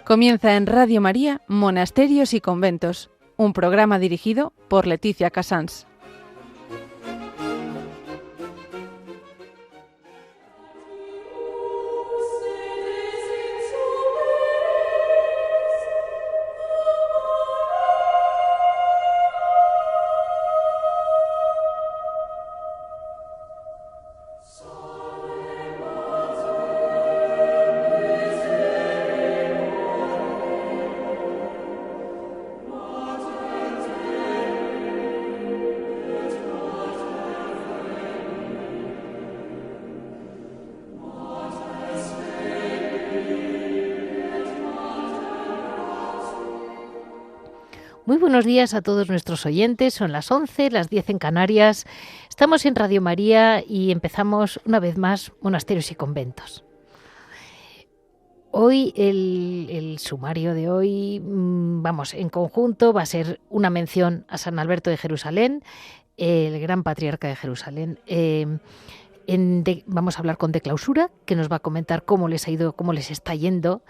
Comienza en Radio María, Monasterios y Conventos, un programa dirigido por Leticia Casans. Muy buenos días a todos nuestros oyentes, son las 11, las 10 en Canarias. Estamos en Radio María y empezamos una vez más Monasterios y Conventos. Hoy, el sumario de hoy, en conjunto, va a ser una mención a San Alberto de Jerusalén, el gran patriarca de Jerusalén. Vamos a hablar con De Clausura, que nos va a comentar cómo les ha ido, cómo les está yendo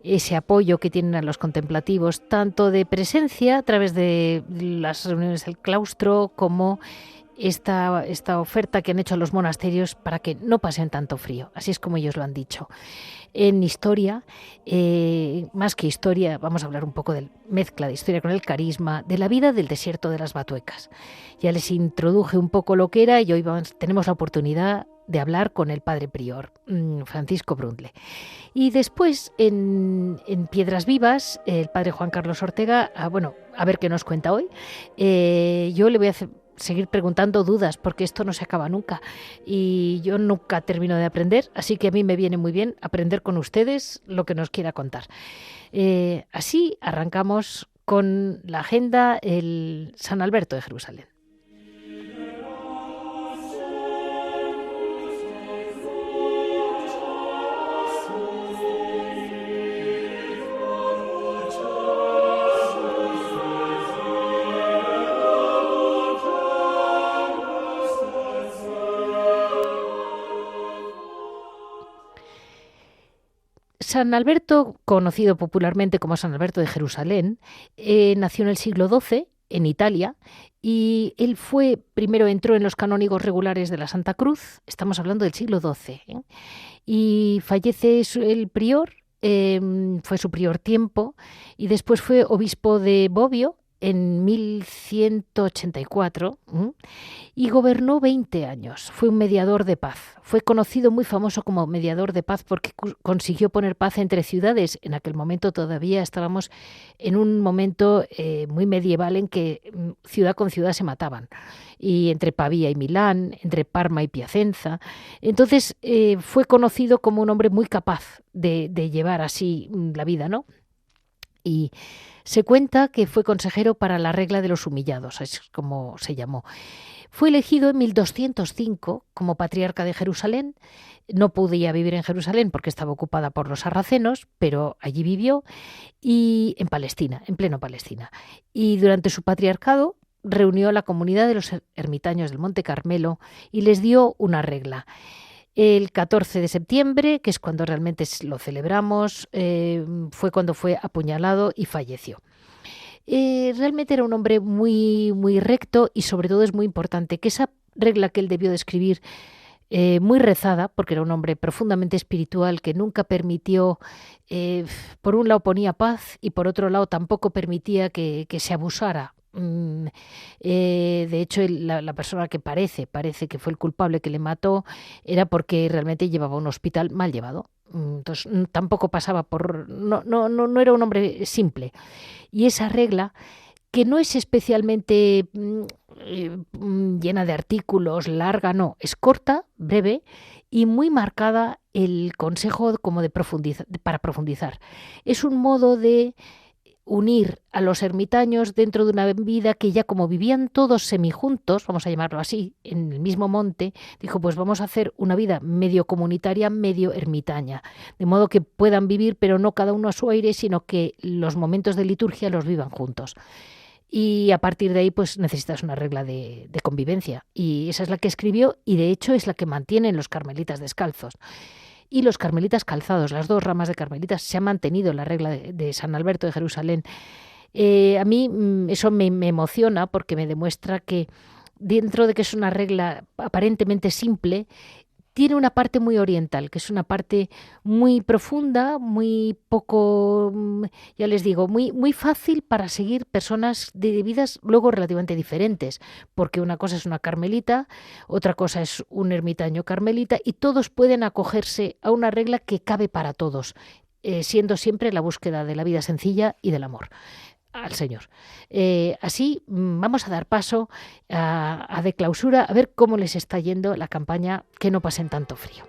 ese apoyo que tienen a los contemplativos, tanto de presencia a través de las reuniones del claustro, como esta oferta que han hecho a los monasterios para que no pasen tanto frío. Así es como ellos lo han dicho. En historia, más que historia, vamos a hablar un poco de mezcla de historia con el carisma, de la vida del desierto de las Batuecas. Ya les introduje un poco lo que era y hoy tenemos la oportunidad de hablar con el padre prior, Francisco Brundle. Y después, en Piedras Vivas, el padre Juan Carlos Ortega, a ver qué nos cuenta hoy. Yo le voy a seguir preguntando dudas, porque esto no se acaba nunca y yo nunca termino de aprender, así que a mí me viene muy bien aprender con ustedes lo que nos quiera contar. Así arrancamos con la agenda, el San Alberto de Jerusalén. San Alberto, conocido popularmente como San Alberto de Jerusalén, nació en el siglo XII en Italia y él primero entró en los canónigos regulares de la Santa Cruz, estamos hablando del siglo XII, y fallece el prior, fue su prior tiempo, y después fue obispo de Bobbio en 1184 y gobernó 20 años. Fue un mediador de paz. Fue conocido, muy famoso como mediador de paz, porque consiguió poner paz entre ciudades. En aquel momento todavía estábamos en un momento muy medieval en que ciudad con ciudad se mataban. Y entre Pavía y Milán, entre Parma y Piacenza. Entonces fue conocido como un hombre muy capaz de llevar así la vida, ¿no? Y se cuenta que fue consejero para la regla de los humillados, es como se llamó. Fue elegido en 1205 como patriarca de Jerusalén. No podía vivir en Jerusalén porque estaba ocupada por los sarracenos, pero allí vivió, y en Palestina, en pleno Palestina. Y durante su patriarcado reunió a la comunidad de los ermitaños del Monte Carmelo y les dio una regla. El 14 de septiembre, que es cuando realmente lo celebramos, fue cuando fue apuñalado y falleció. Realmente era un hombre muy, muy recto y sobre todo es muy importante que esa regla que él debió de escribir, muy rezada, porque era un hombre profundamente espiritual que nunca permitió, por un lado ponía paz y por otro lado tampoco permitía que se abusara. De hecho, la persona que parece que fue el culpable que le mató era porque realmente llevaba un hospital mal llevado. Entonces tampoco pasaba por... No era un hombre simple. Y esa regla, que no es especialmente llena de artículos, larga, no, es corta, breve y muy marcada el consejo como para profundizar. Es un modo de unir a los ermitaños dentro de una vida que ya como vivían todos semijuntos, vamos a llamarlo así, en el mismo monte, dijo, pues vamos a hacer una vida medio comunitaria, medio ermitaña, de modo que puedan vivir, pero no cada uno a su aire, sino que los momentos de liturgia los vivan juntos. Y a partir de ahí pues necesitas una regla de convivencia, y esa es la que escribió, y de hecho es la que mantienen los carmelitas descalzos. Y los carmelitas calzados, las dos ramas de carmelitas, se han mantenido en la regla de San Alberto de Jerusalén. A mí eso me emociona porque me demuestra que dentro de que es una regla aparentemente simple, tiene una parte muy oriental, que es una parte muy profunda, muy poco, ya les digo, muy fácil para seguir personas de vidas luego relativamente diferentes, porque una cosa es una carmelita, otra cosa es un ermitaño carmelita, y todos pueden acogerse a una regla que cabe para todos, siendo siempre la búsqueda de la vida sencilla y del amor al Señor. Así vamos a dar paso a de clausura, a ver cómo les está yendo la campaña Que no pasen tanto frío.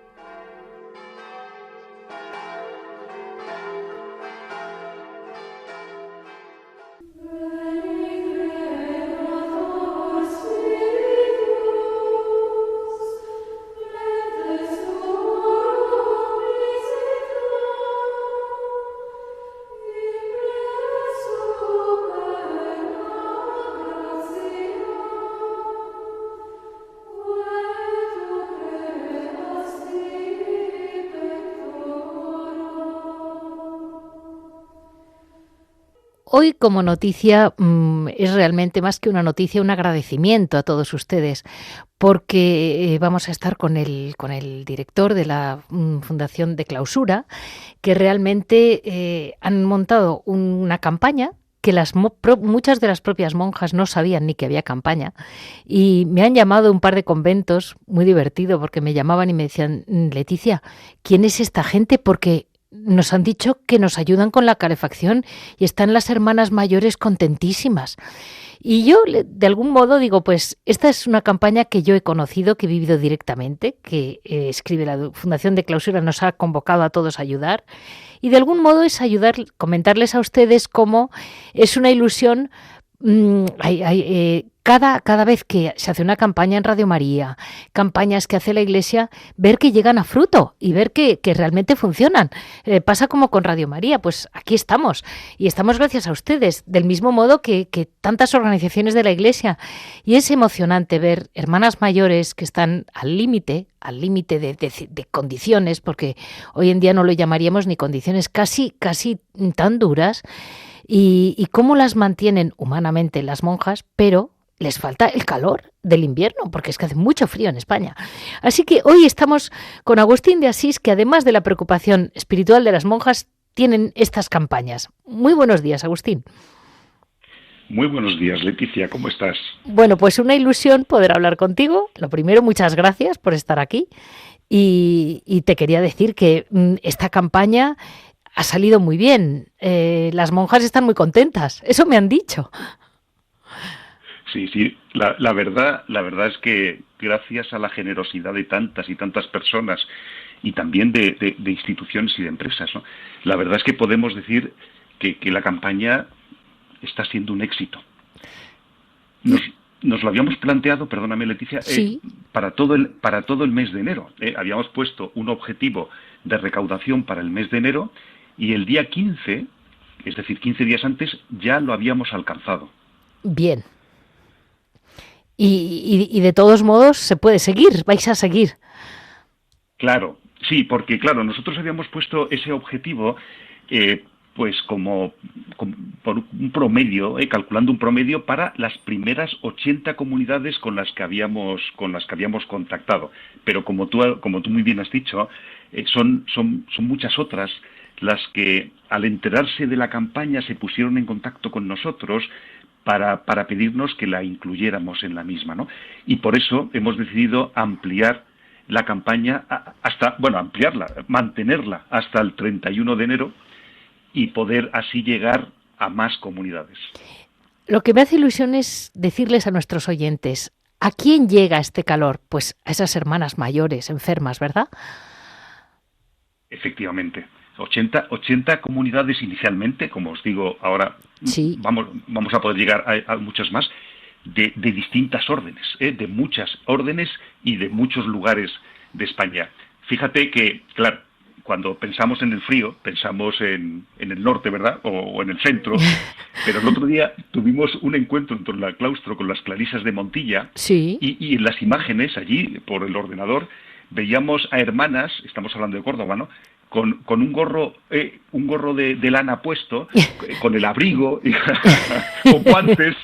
Hoy como noticia es realmente más que una noticia, un agradecimiento a todos ustedes, porque vamos a estar con el director de la Fundación de Clausura, que realmente han montado una campaña que muchas de las propias monjas no sabían ni que había campaña, y me han llamado un par de conventos, muy divertido, porque me llamaban y me decían, Leticia, ¿quién es esta gente? Porque nos han dicho que nos ayudan con la calefacción y están las hermanas mayores contentísimas. Y yo, de algún modo, digo, pues esta es una campaña que yo he conocido, que he vivido directamente, que escribe la Fundación de Clausura, nos ha convocado a todos a ayudar. Y de algún modo es ayudar, comentarles a ustedes cómo es una ilusión. Cada vez que se hace una campaña en Radio María, campañas que hace la Iglesia, ver que llegan a fruto y ver que realmente funcionan. Pasa como con Radio María, pues aquí estamos, y estamos gracias a ustedes, del mismo modo que tantas organizaciones de la Iglesia. Y es emocionante ver hermanas mayores que están al límite de condiciones, porque hoy en día no lo llamaríamos ni condiciones, casi tan duras, y cómo las mantienen humanamente las monjas, pero les falta el calor del invierno, porque es que hace mucho frío en España. Así que hoy estamos con Agustín de Asís, que además de la preocupación espiritual de las monjas, tienen estas campañas. Muy buenos días, Agustín. Muy buenos días, Leticia, ¿cómo estás? Bueno, pues una ilusión poder hablar contigo. Lo primero, muchas gracias por estar aquí. Y te quería decir que esta campaña ha salido muy bien. Las monjas están muy contentas, eso me han dicho. Sí, la verdad es que gracias a la generosidad de tantas y tantas personas y también de instituciones y de empresas, ¿no? La verdad es que podemos decir que la campaña está siendo un éxito. Nos lo habíamos planteado, perdóname Leticia, sí, para todo el mes de enero. Habíamos puesto un objetivo de recaudación para el mes de enero y el día 15, es decir, 15 días antes, ya lo habíamos alcanzado. Bien. Y de todos modos se puede seguir, vais a seguir. Claro, sí, porque claro, nosotros habíamos puesto ese objetivo pues como por un promedio, calculando un promedio para las primeras 80 comunidades con las que habíamos contactado. Pero como tú muy bien has dicho, son muchas otras las que al enterarse de la campaña se pusieron en contacto con nosotros para pedirnos que la incluyéramos en la misma, ¿no? Y por eso hemos decidido ampliar la campaña mantenerla hasta el 31 de enero y poder así llegar a más comunidades. Lo que me hace ilusión es decirles a nuestros oyentes, ¿a quién llega este calor? Pues a esas hermanas mayores, enfermas, ¿verdad? Efectivamente. 80 comunidades inicialmente, como os digo, ahora Sí. vamos a poder llegar a muchas más, de distintas órdenes, de muchas órdenes y de muchos lugares de España. Fíjate que, claro, cuando pensamos en el frío, pensamos en el norte, ¿verdad? O en el centro. Pero el otro día tuvimos un encuentro en el claustro con las clarisas de Montilla Sí. y en las imágenes allí, por el ordenador, veíamos a hermanas, estamos hablando de Córdoba, ¿no?, con un gorro de lana puesto, con el abrigo, con guantes,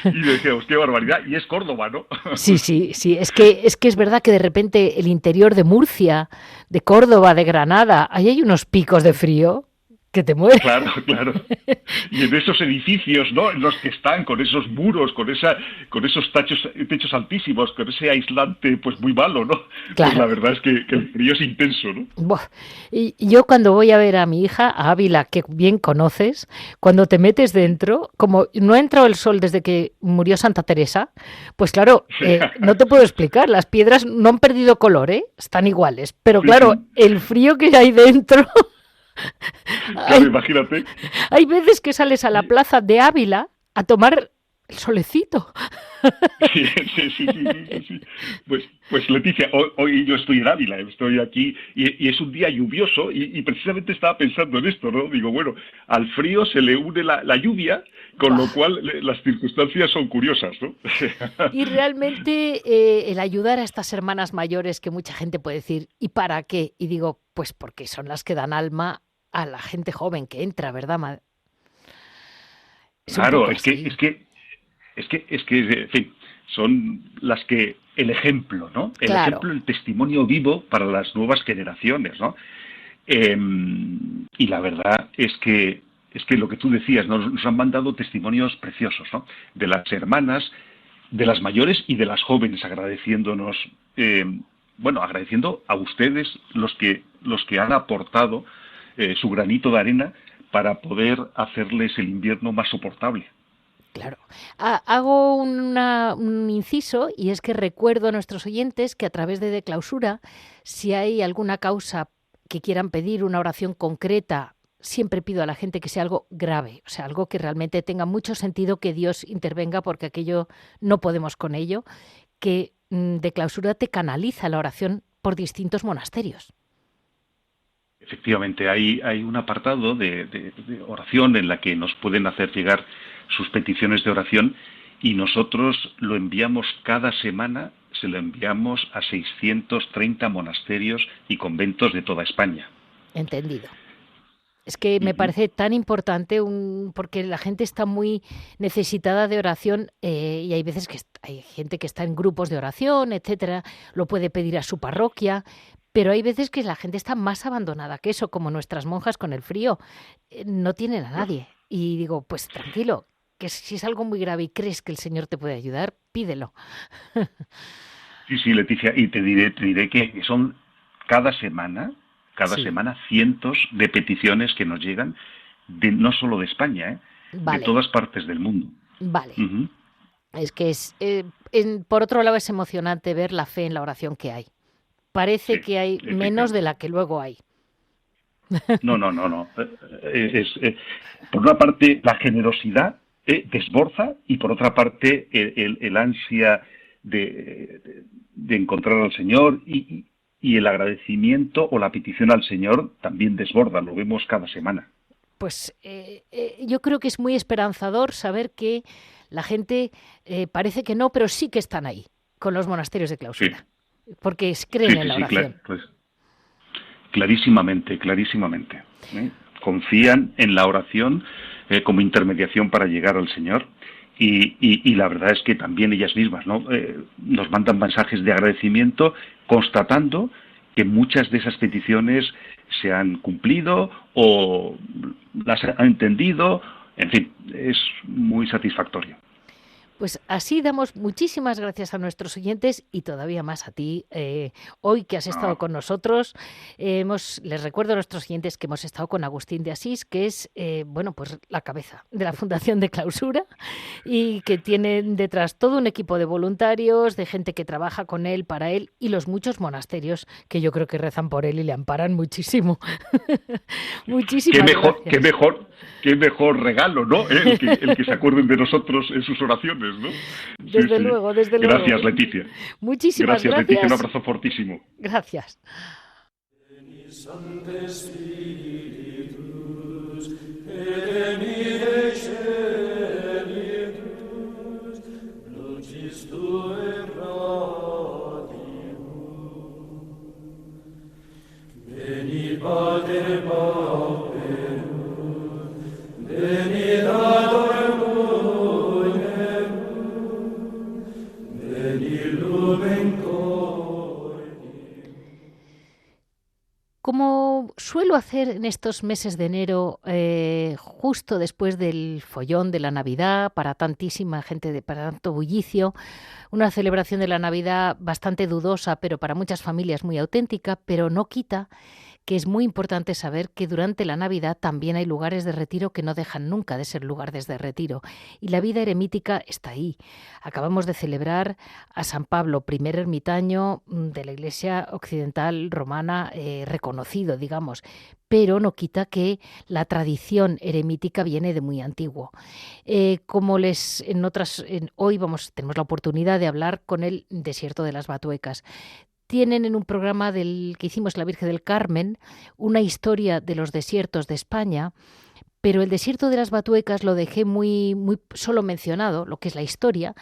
y decíamos, qué barbaridad, y es Córdoba, ¿no? Sí, sí, sí. Es que es verdad que de repente el interior de Murcia, de Córdoba, de Granada, ahí hay unos picos de frío que te mueres. Claro, claro. Y en esos edificios, ¿no?, en los que están, con esos muros, con esos techos altísimos, con ese aislante, pues muy malo, ¿no? Claro. Pues la verdad es que el frío es intenso, ¿no? Buah. Y yo cuando voy a ver a mi hija, a Ávila, que bien conoces, cuando te metes dentro, como no ha entrado el sol desde que murió Santa Teresa, pues claro, no te puedo explicar, las piedras no han perdido color, están iguales, pero claro, el frío que hay dentro... Claro, imagínate. Hay veces que sales a la plaza de Ávila a tomar el solecito. Sí. Pues Leticia, hoy yo estoy en Ávila, estoy aquí y es un día lluvioso y precisamente estaba pensando en esto, ¿no? Digo, bueno, al frío se le une la lluvia, con lo cual las circunstancias son curiosas, ¿no? Y realmente el ayudar a estas hermanas mayores, que mucha gente puede decir, ¿y para qué? Y digo, pues porque son las que dan alma a la gente joven que entra, ¿verdad? Claro, es que, en fin, son las que, el ejemplo, ¿no? El Claro. ejemplo, el testimonio vivo para las nuevas generaciones, ¿no? Y la verdad es que lo que tú decías, nos han mandado testimonios preciosos, ¿no? De las hermanas, de las mayores y de las jóvenes, agradeciéndonos, agradeciendo a ustedes los que han aportado su granito de arena para poder hacerles el invierno más soportable. Claro. Hago un inciso y es que recuerdo a nuestros oyentes que a través de Clausura, si hay alguna causa que quieran pedir una oración concreta, siempre pido a la gente que sea algo grave, o sea, algo que realmente tenga mucho sentido que Dios intervenga porque aquello no podemos con ello, que de Clausura te canaliza la oración por distintos monasterios. Efectivamente, hay un apartado de oración en la que nos pueden hacer llegar sus peticiones de oración y nosotros lo enviamos cada semana, se lo enviamos a 630 monasterios y conventos de toda España. Entendido. Es que me parece tan importante porque la gente está muy necesitada de oración y hay veces que hay gente que está en grupos de oración, etcétera, lo puede pedir a su parroquia, pero hay veces que la gente está más abandonada que eso, como nuestras monjas con el frío, no tienen a nadie. Y digo, pues tranquilo, que si es algo muy grave y crees que el Señor te puede ayudar, pídelo. Sí, Leticia, y te diré que son cada semana cientos de peticiones que nos llegan, no solo de España, Vale. de todas partes del mundo. Vale. Es que por otro lado es emocionante ver la fe en la oración que hay. Parece que hay menos de la que luego hay. No. Por una parte, la generosidad desborda y por otra parte, el ansia de encontrar al Señor y el agradecimiento o la petición al Señor también desborda, lo vemos cada semana. Pues yo creo que es muy esperanzador saber que la gente parece que no, pero sí que están ahí, con los monasterios de Clausura. Sí. Porque creen en la oración. Pues, clarísimamente. Confían en la oración como intermediación para llegar al Señor y la verdad es que también ellas mismas, ¿no? Nos mandan mensajes de agradecimiento constatando que muchas de esas peticiones se han cumplido o las han entendido, en fin, es muy satisfactorio. Pues así damos muchísimas gracias a nuestros oyentes y todavía más a ti, hoy que has estado con nosotros. Les recuerdo a nuestros oyentes que hemos estado con Agustín de Asís, que es pues la cabeza de la Fundación de Clausura y que tiene detrás todo un equipo de voluntarios, de gente que trabaja con él, para él, y los muchos monasterios que yo creo que rezan por él y le amparan muchísimo. Muchísimas gracias. Qué mejor regalo, ¿no? El que se acuerden de nosotros en sus oraciones, ¿no? Desde luego. Gracias, Leticia. Muchísimas gracias. Leticia, un abrazo fortísimo. Gracias. Como suelo hacer en estos meses de enero, justo después del follón de la Navidad, para tantísima gente, para tanto bullicio, una celebración de la Navidad bastante dudosa, pero para muchas familias muy auténtica, pero no quita que es muy importante saber que durante la Navidad también hay lugares de retiro que no dejan nunca de ser lugares de retiro. Y la vida eremítica está ahí. Acabamos de celebrar a San Pablo, primer ermitaño de la Iglesia occidental romana, reconocido, digamos. Pero no quita que la tradición eremítica viene de muy antiguo. Hoy tenemos la oportunidad de hablar con el desierto de las Batuecas. Tienen en un programa que hicimos La Virgen del Carmen una historia de los desiertos de España, pero el desierto de las Batuecas lo dejé muy solo mencionado, lo que es la historia,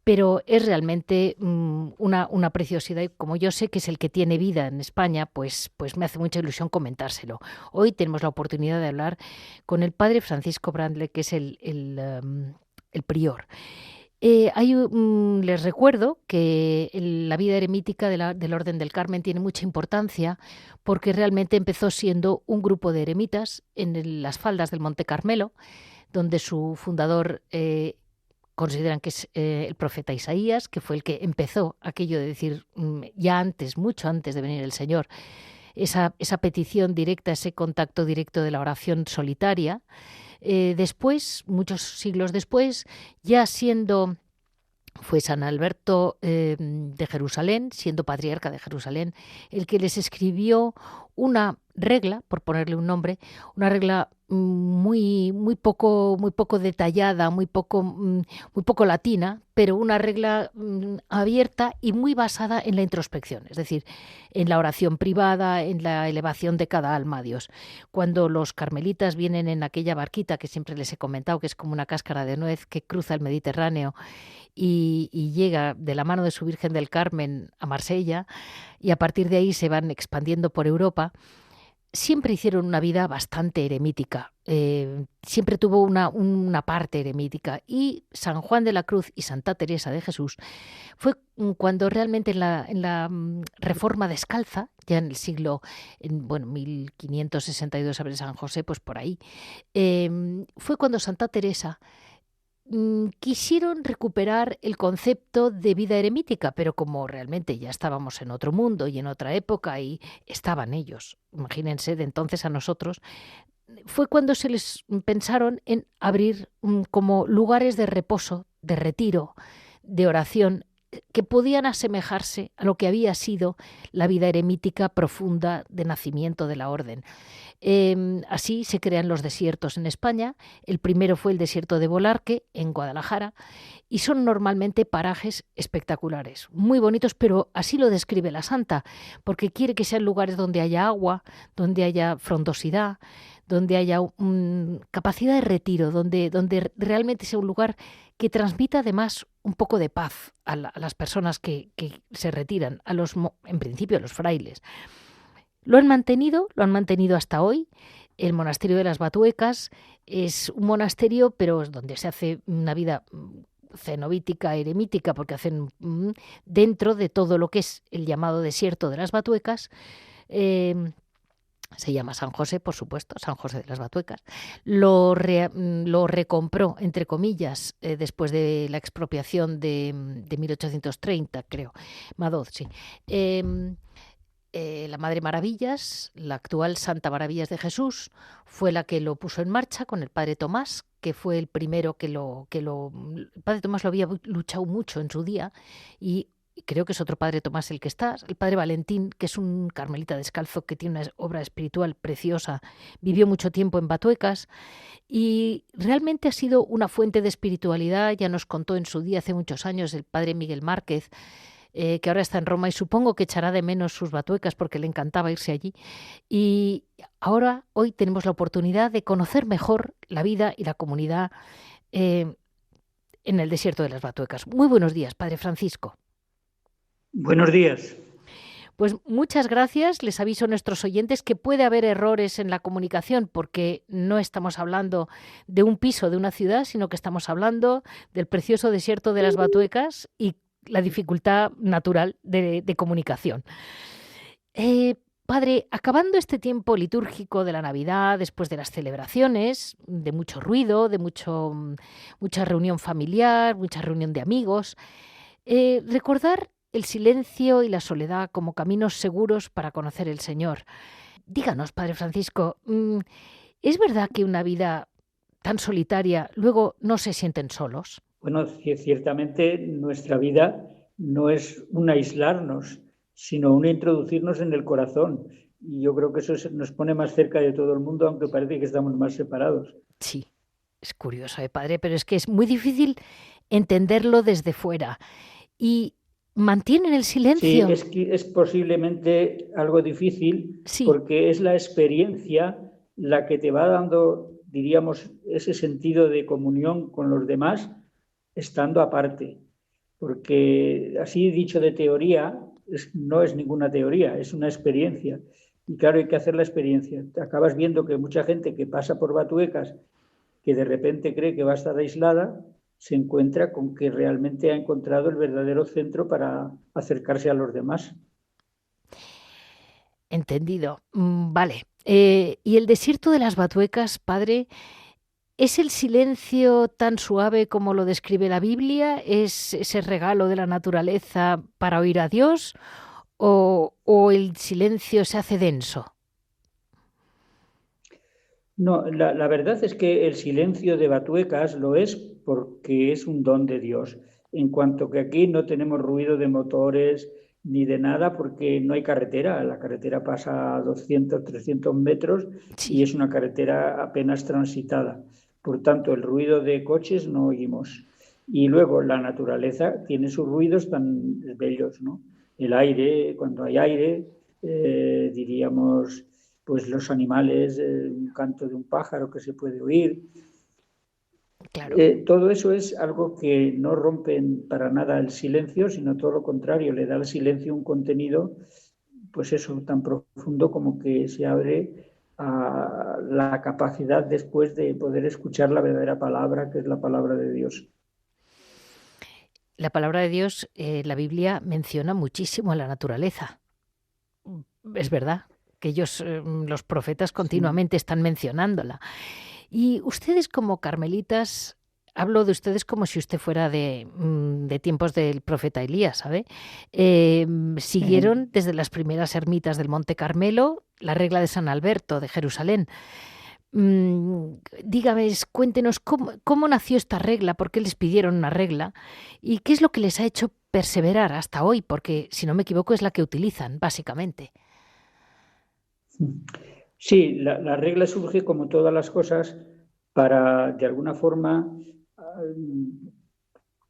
pero es realmente una preciosidad, y como yo sé que es el que tiene vida en España, pues me hace mucha ilusión comentárselo. Hoy tenemos la oportunidad de hablar con el padre Francisco Brandle, que es el prior. Les recuerdo que la vida eremítica del Orden del Carmen tiene mucha importancia porque realmente empezó siendo un grupo de eremitas en las faldas del Monte Carmelo, donde su fundador consideran que es el profeta Isaías, que fue el que empezó aquello de decir ya antes, mucho antes de venir el Señor, esa petición directa, ese contacto directo de la oración solitaria. Después, muchos siglos después, fue San Alberto de Jerusalén, siendo patriarca de Jerusalén, el que les escribió una regla, por ponerle un nombre, una regla muy poco detallada, muy poco latina, pero una regla abierta y muy basada en la introspección, es decir, en la oración privada, en la elevación de cada alma a Dios. Cuando los carmelitas vienen en aquella barquita que siempre les he comentado, que es como una cáscara de nuez que cruza el Mediterráneo y llega de la mano de su Virgen del Carmen a Marsella, y a partir de ahí se van expandiendo por Europa, siempre hicieron una vida bastante eremítica, siempre tuvo una parte eremítica, y San Juan de la Cruz y Santa Teresa de Jesús fue cuando realmente en la Reforma Descalza, ya en el siglo 1562 abre San José, pues por ahí, fue cuando Santa Teresa quisieron recuperar el concepto de vida eremítica, pero como realmente ya estábamos en otro mundo y en otra época y estaban ellos, imagínense, de entonces a nosotros, fue cuando se les pensaron en abrir como lugares de reposo, de retiro, de oración, que podían asemejarse a lo que había sido la vida eremítica profunda de nacimiento de la orden. Así se crean los desiertos en España. El primero fue el desierto de Bolarque, en Guadalajara, y son normalmente parajes espectaculares, muy bonitos, pero así lo describe la santa, porque quiere que sean lugares donde haya agua, donde haya frondosidad, donde haya capacidad de retiro, donde realmente sea un lugar que transmita además un poco de paz a las personas que se retiran, en principio a los frailes. Lo han mantenido hasta hoy. El monasterio de las Batuecas es un monasterio, pero es donde se hace una vida cenobítica, eremítica, porque hacen dentro de todo lo que es el llamado desierto de las Batuecas, se llama San José, por supuesto, San José de las Batuecas, lo recompró, entre comillas, después de la expropiación de 1830, creo, Madoz, sí. La Madre Maravillas, la actual Santa Maravillas de Jesús, fue la que lo puso en marcha con el Padre Tomás, que fue el primero el Padre Tomás lo había luchado mucho en su día, y creo que es otro Padre Tomás el que está, el Padre Valentín, que es un carmelita descalzo que tiene una obra espiritual preciosa, vivió mucho tiempo en Batuecas y realmente ha sido una fuente de espiritualidad. Ya nos contó en su día, hace muchos años, el Padre Miguel Márquez, que ahora está en Roma y supongo que echará de menos sus Batuecas porque le encantaba irse allí. Y hoy tenemos la oportunidad de conocer mejor la vida y la comunidad en el desierto de las Batuecas. Muy buenos días, Padre Francisco. Buenos días. Pues muchas gracias. Les aviso a nuestros oyentes que puede haber errores en la comunicación porque no estamos hablando de un piso de una ciudad, sino que estamos hablando del precioso desierto de las Batuecas y la dificultad natural de comunicación. Padre, acabando este tiempo litúrgico de la Navidad, después de las celebraciones, de mucho ruido, de mucha reunión familiar, mucha reunión de amigos, recordar el silencio y la soledad como caminos seguros para conocer el Señor. Díganos, Padre Francisco, ¿es verdad que una vida tan solitaria luego no se sienten solos? Bueno, ciertamente nuestra vida no es un aislarnos, sino un introducirnos en el corazón. Y yo creo que eso nos pone más cerca de todo el mundo, aunque parece que estamos más separados. Sí, es curioso, Padre, pero es que es muy difícil entenderlo desde fuera. Y mantienen el silencio. Sí, es posiblemente algo difícil, sí, porque es la experiencia la que te va dando, diríamos, ese sentido de comunión con los demás, estando aparte. Porque así dicho de teoría, no es ninguna teoría, es una experiencia. Y claro, hay que hacer la experiencia. Te acabas viendo que mucha gente que pasa por Batuecas, que de repente cree que va a estar aislada, se encuentra con que realmente ha encontrado el verdadero centro para acercarse a los demás. Entendido. Vale. ¿Y el desierto de las Batuecas, Padre, es el silencio tan suave como lo describe la Biblia? ¿Es ese regalo de la naturaleza para oír a Dios? ¿O el silencio se hace denso? No, la verdad es que el silencio de Batuecas lo es porque es un don de Dios. En cuanto que aquí no tenemos ruido de motores ni de nada porque no hay carretera. La carretera pasa a 200, 300 metros y es una carretera apenas transitada. Por tanto, el ruido de coches no oímos. Y luego la naturaleza tiene sus ruidos tan bellos, ¿no? El aire, cuando hay aire, diríamos, pues los animales, un canto de un pájaro que se puede oír. Claro. Todo eso es algo que no rompe para nada el silencio, sino todo lo contrario, le da al silencio un contenido, pues eso, tan profundo como que se abre a la capacidad después de poder escuchar la verdadera palabra, que es la palabra de Dios. La palabra de Dios, la Biblia menciona muchísimo a la naturaleza. Es verdad que ellos, los profetas, continuamente están mencionándola. Y ustedes como carmelitas, hablo de ustedes como si usted fuera de tiempos del profeta Elías, ¿sabe? Siguieron desde las primeras ermitas del Monte Carmelo la regla de San Alberto de Jerusalén. Dígame, cuéntenos cómo nació esta regla, por qué les pidieron una regla y qué es lo que les ha hecho perseverar hasta hoy, porque si no me equivoco es la que utilizan básicamente. Sí, la regla surge como todas las cosas para de alguna forma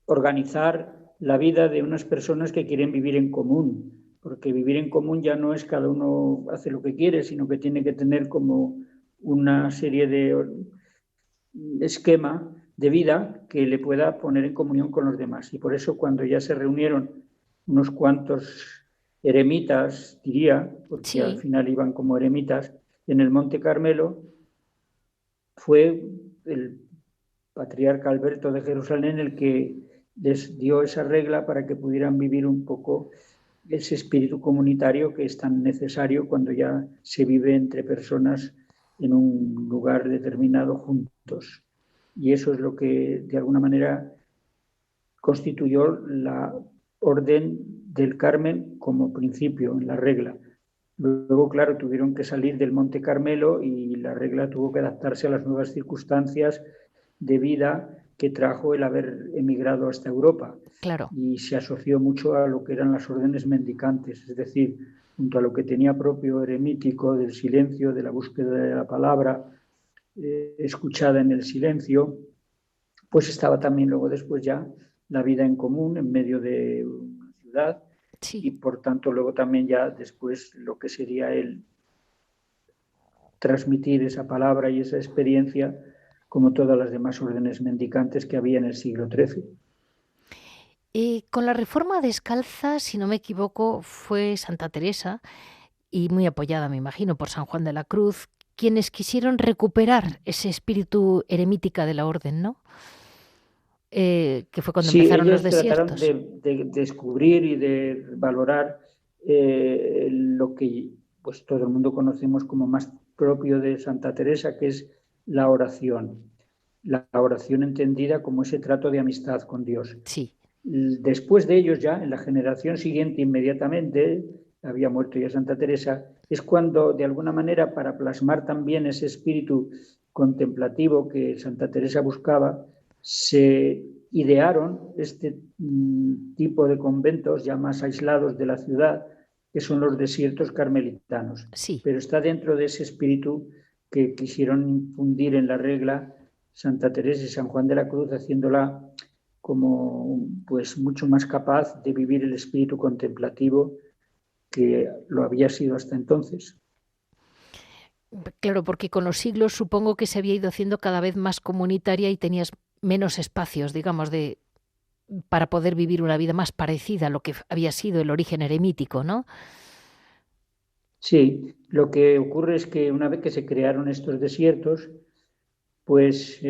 organizar la vida de unas personas que quieren vivir en común, porque vivir en común ya no es cada uno hace lo que quiere, sino que tiene que tener como una serie de esquema de vida que le pueda poner en comunión con los demás. Y por eso cuando ya se reunieron unos cuantos eremitas, diría, porque al final iban como eremitas, en el Monte Carmelo, fue el patriarca Alberto de Jerusalén el que les dio esa regla para que pudieran vivir un poco ese espíritu comunitario que es tan necesario cuando ya se vive entre personas en un lugar determinado juntos. Y eso es lo que de alguna manera constituyó la Orden del Carmen como principio, en la regla. Luego, claro, tuvieron que salir del Monte Carmelo y la regla tuvo que adaptarse a las nuevas circunstancias de vida que trajo el haber emigrado hasta Europa. Claro. Y se asoció mucho a lo que eran las órdenes mendicantes, es decir, junto a lo que tenía propio eremítico del silencio, de la búsqueda de la palabra escuchada en el silencio, pues estaba también luego después ya la vida en común en medio de una ciudad. Sí. Y por tanto luego también ya después lo que sería el transmitir esa palabra y esa experiencia como todas las demás órdenes mendicantes que había en el siglo XIII. Con la Reforma descalza, si no me equivoco, fue Santa Teresa, y muy apoyada, me imagino, por San Juan de la Cruz, quienes quisieron recuperar ese espíritu eremítica de la orden, ¿no? Que fue cuando empezaron los desiertos. Trataron de descubrir y de valorar lo que pues todo el mundo conocemos como más propio de Santa Teresa, que es la oración. La oración entendida como ese trato de amistad con Dios. Sí. Después de ellos ya, en la generación siguiente, inmediatamente, había muerto ya Santa Teresa, es cuando, de alguna manera, para plasmar también ese espíritu contemplativo que Santa Teresa buscaba, se idearon este tipo de conventos ya más aislados de la ciudad, que son los desiertos carmelitanos. Sí. Pero está dentro de ese espíritu que quisieron infundir en la regla Santa Teresa y San Juan de la Cruz, haciéndola como pues mucho más capaz de vivir el espíritu contemplativo que lo había sido hasta entonces. Claro, porque con los siglos supongo que se había ido haciendo cada vez más comunitaria y tenías menos espacios, digamos, para poder vivir una vida más parecida a lo que había sido el origen eremítico, ¿no? Sí, lo que ocurre es que una vez que se crearon estos desiertos, pues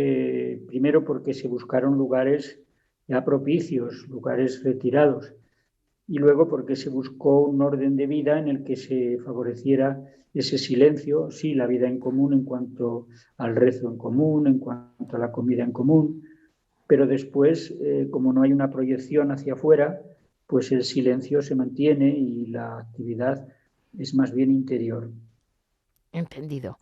primero porque se buscaron lugares ya propicios, lugares retirados, y luego porque se buscó un orden de vida en el que se favoreciera ese silencio, sí, la vida en común en cuanto al rezo en común, en cuanto a la comida en común, pero después, como no hay una proyección hacia afuera, pues el silencio se mantiene y la actividad es más bien interior. Entendido.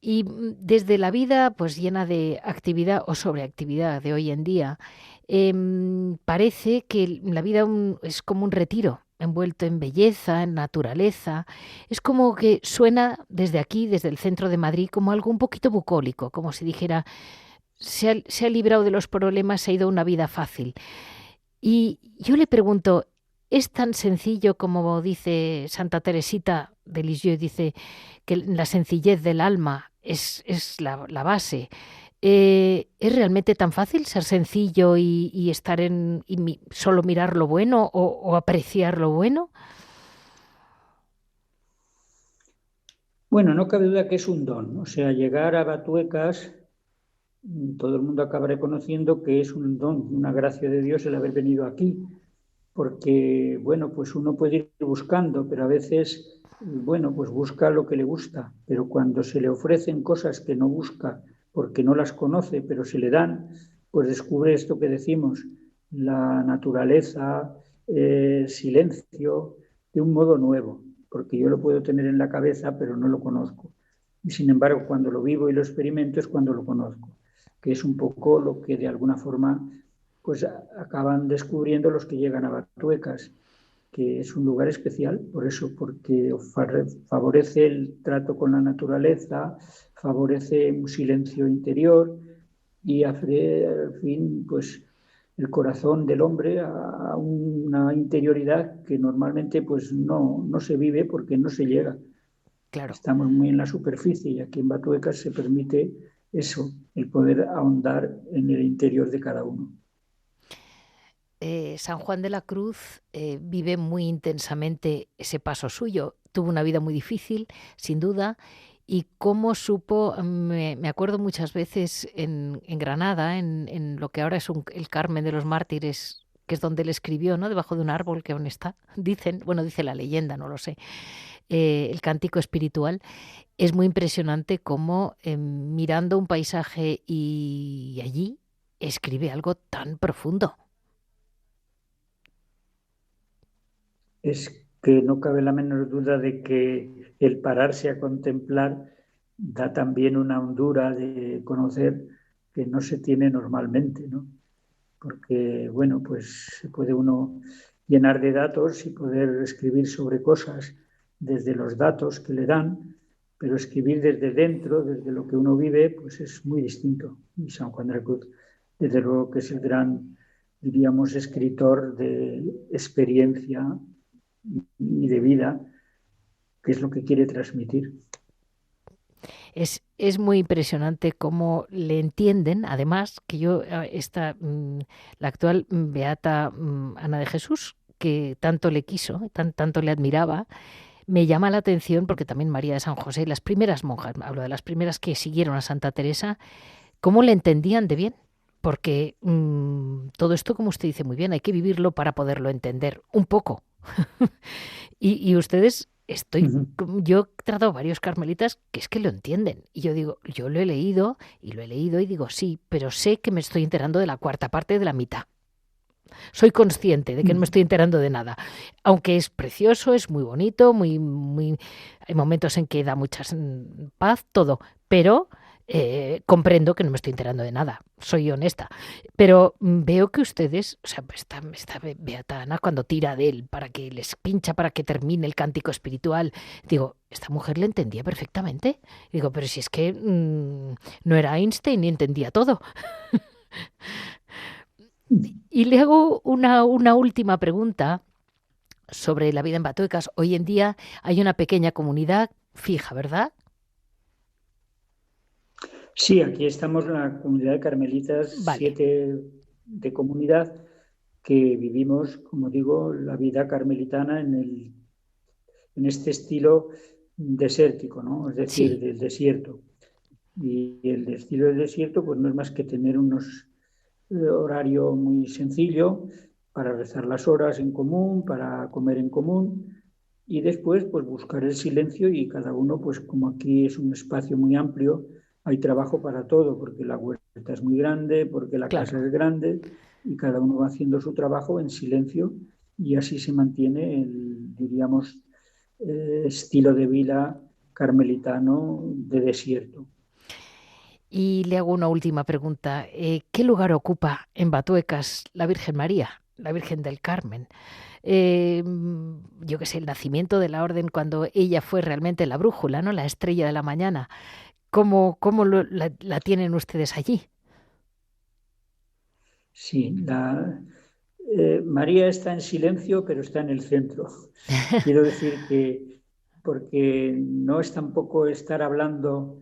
Y desde la vida pues llena de actividad o sobreactividad de hoy en día, parece que la vida es como un retiro, envuelto en belleza, en naturaleza. Es como que suena desde aquí, desde el centro de Madrid, como algo un poquito bucólico, como si dijera, se ha librado de los problemas, se ha ido a una vida fácil. Y yo le pregunto, ¿es tan sencillo como dice Santa Teresita de Lisieux, dice que la sencillez del alma es la base? ¿Es realmente tan fácil ser sencillo y estar solo mirar lo bueno o apreciar lo bueno? Bueno, no cabe duda que es un don. O sea, llegar a Batuecas, todo el mundo acaba reconociendo que es un don, una gracia de Dios el haber venido aquí. Porque, bueno, pues uno puede ir buscando, pero a veces, bueno, pues busca lo que le gusta. Pero cuando se le ofrecen cosas que no busca porque no las conoce, pero se le dan, pues descubre esto que decimos, la naturaleza, silencio, de un modo nuevo, porque yo lo puedo tener en la cabeza, pero no lo conozco. Y sin embargo, cuando lo vivo y lo experimento es cuando lo conozco, que es un poco lo que de alguna forma pues acaban descubriendo los que llegan a Batuecas, que es un lugar especial, por eso, porque favorece el trato con la naturaleza, favorece un silencio interior y hace, al fin, pues el corazón del hombre a una interioridad que normalmente pues no se vive porque no se llega. Claro. Estamos muy en la superficie y aquí en Batuecas se permite eso, el poder ahondar en el interior de cada uno. San Juan de la Cruz vive muy intensamente ese paso suyo. Tuvo una vida muy difícil, sin duda, y cómo supo, me acuerdo muchas veces en Granada, en lo que ahora es el Carmen de los Mártires, que es donde él escribió, ¿no? Debajo de un árbol que aún está. Dicen, bueno, dice la leyenda, no lo sé. El cántico espiritual. Es muy impresionante cómo mirando un paisaje y allí escribe algo tan profundo. Es que no cabe la menor duda de que el pararse a contemplar da también una hondura de conocer que no se tiene normalmente, ¿no? Porque, bueno, pues se puede uno llenar de datos y poder escribir sobre cosas desde los datos que le dan, pero escribir desde dentro, desde lo que uno vive, pues es muy distinto. Y San Juan de la Cruz, desde luego que es el gran, diríamos, escritor de experiencia y de vida, que es lo que quiere transmitir. Es muy impresionante cómo le entienden, además, que yo, la actual beata Ana de Jesús, que tanto le quiso, tanto le admiraba, me llama la atención porque también María de San José, las primeras monjas, hablo de las primeras que siguieron a Santa Teresa, cómo le entendían de bien. Porque todo esto, como usted dice muy bien, hay que vivirlo para poderlo entender un poco. y ustedes, yo he tratado varios carmelitas que es que lo entienden. Y yo digo, yo lo he leído y digo, sí, pero sé que me estoy enterando de la cuarta parte de la mitad. Soy consciente de que no me estoy enterando de nada. Aunque es precioso, es muy bonito, hay momentos en que da mucha paz, todo. Pero comprendo que no me estoy enterando de nada, soy honesta, pero veo que ustedes, o sea, esta beata Ana, cuando tira de él para que les pincha para que termine el cántico espiritual, digo, esta mujer le entendía perfectamente. Digo, pero si es que no era Einstein y entendía todo. Y le hago una última pregunta sobre la vida en Batuecas. Hoy en día hay una pequeña comunidad fija, ¿verdad? Sí, aquí estamos en la comunidad de carmelitas, Vale. 7 de comunidad, que vivimos, como digo, la vida carmelitana en este estilo desértico, ¿no? Es decir, Sí. del desierto. Y el estilo del desierto, pues no es más que tener horario muy sencillo para rezar las horas en común, para comer en común y después pues buscar el silencio y cada uno, pues como aquí es un espacio muy amplio, hay trabajo para todo, porque la huerta es muy grande, porque la Claro. casa es grande y cada uno va haciendo su trabajo en silencio y así se mantiene el, diríamos, estilo de vida carmelitano de desierto. Y le hago una última pregunta. ¿Qué lugar ocupa en Batuecas la Virgen María, la Virgen del Carmen? Yo qué sé, el nacimiento de la orden cuando ella fue realmente la brújula, ¿no? La estrella de la mañana. ¿Cómo la tienen ustedes allí? Sí, María está en silencio, pero está en el centro. Quiero decir que, porque no es tampoco estar hablando,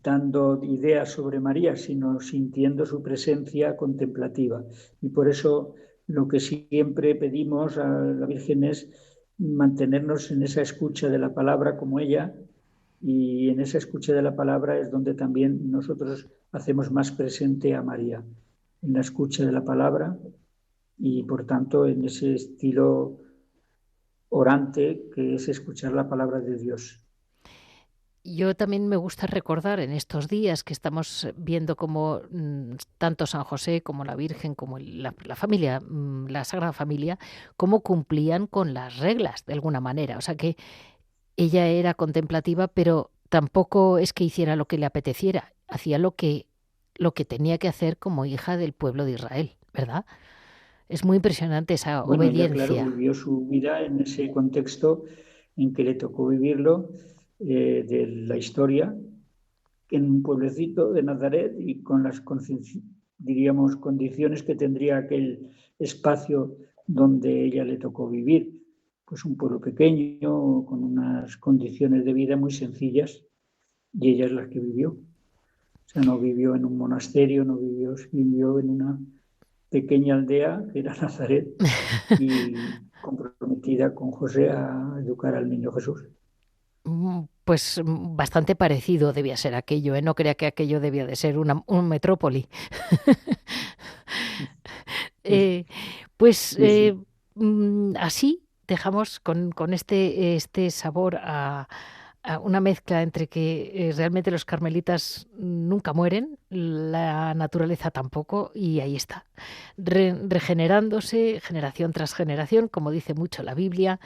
dando ideas sobre María, sino sintiendo su presencia contemplativa. Y por eso lo que siempre pedimos a la Virgen es mantenernos en esa escucha de la palabra como ella, y en esa escucha de la palabra es donde también nosotros hacemos más presente a María, en la escucha de la palabra y por tanto en ese estilo orante que es escuchar la palabra de Dios. Yo también me gusta recordar en estos días que estamos viendo cómo tanto San José como la Virgen, como la familia, la Sagrada Familia, cómo cumplían con las reglas de alguna manera. O sea que ella era contemplativa, pero tampoco es que hiciera lo que le apeteciera, hacía lo que tenía que hacer como hija del pueblo de Israel, ¿verdad? Es muy impresionante esa Bueno, ella, claro, obediencia. vivió su vida en ese contexto en que le tocó vivirlo, de la historia, en un pueblecito de Nazaret y con las, diríamos, condiciones que tendría aquel espacio donde ella le tocó vivir. Pues un pueblo pequeño, con unas condiciones de vida muy sencillas, y ella es la que vivió. O sea, no vivió en un monasterio, no vivió en una pequeña aldea que era Nazaret y comprometida con José a educar al niño Jesús. Pues bastante parecido debía ser aquello, ¿eh? No crea que aquello debía de ser una metrópoli. Eh, pues Sí, sí. así dejamos con este sabor a una mezcla entre que realmente los carmelitas nunca mueren, la naturaleza tampoco, y ahí está, regenerándose generación tras generación, como dice mucho la Biblia.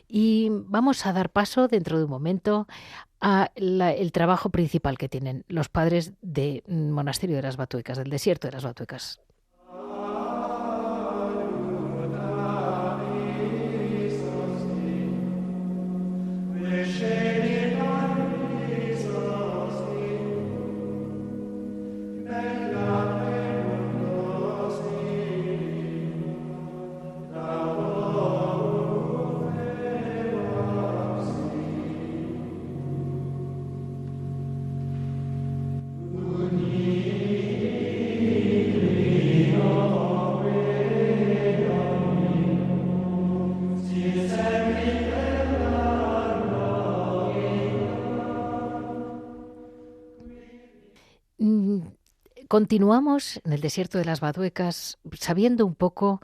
Y vamos a dar paso dentro de un momento a el trabajo principal que tienen los padres del monasterio de las Batuecas, del desierto de las Batuecas. Mm, Continuamos en el desierto de las Baduecas sabiendo un poco